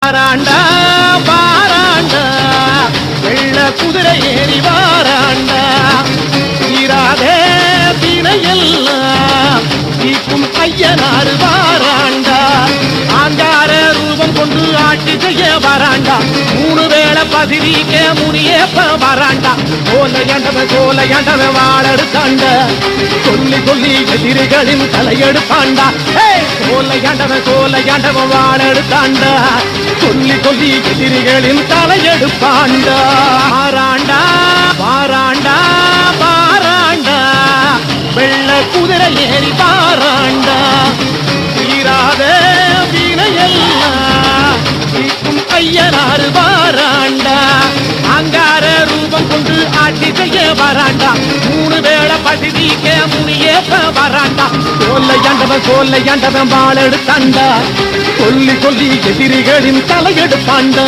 வாராண்டா வாராண்டா வெள்ள குதிரை ஏறி வாராண்டா தீராதே தினையெல்லாம் தீக்கும் ஐயனாறு வாராண்டா ஆங்கார ரூபம் கொண்டு ஆட்சி செய்ய வராண்டா மூணு வேளை பதிரிக்க முனியப்ப வராண்டா சோலையாண்டவன் வாழெடுத்தாண்ட சொல்லி சொல்லி எதிரிகளின் தலையெடுப்பாண்டா சோலையாண்டவன் வாழெடுத்தாண்டா சொல்லி சொல்லி எதிரிகளின் தலையெடுப்பாண்டா வாராண்டா வாராண்டா வாராண்டா வெள்ள குதிரை ஏறி வாராண்டா தீராத வினையெல்லாம் தீக்கும் ஐயனாறு வாராண்டா அங்கார ரூபம் கொண்டு ஆட்சி செய்ய வராண்டா மூணு வேளை பசிதிக்க முனியப்ப வராண்டா சோலையாண்டவன் வாழெடுத்தாண்டா சொல்லி சொல்லி எதிரிகளின் தலையெடுப்பாண்டா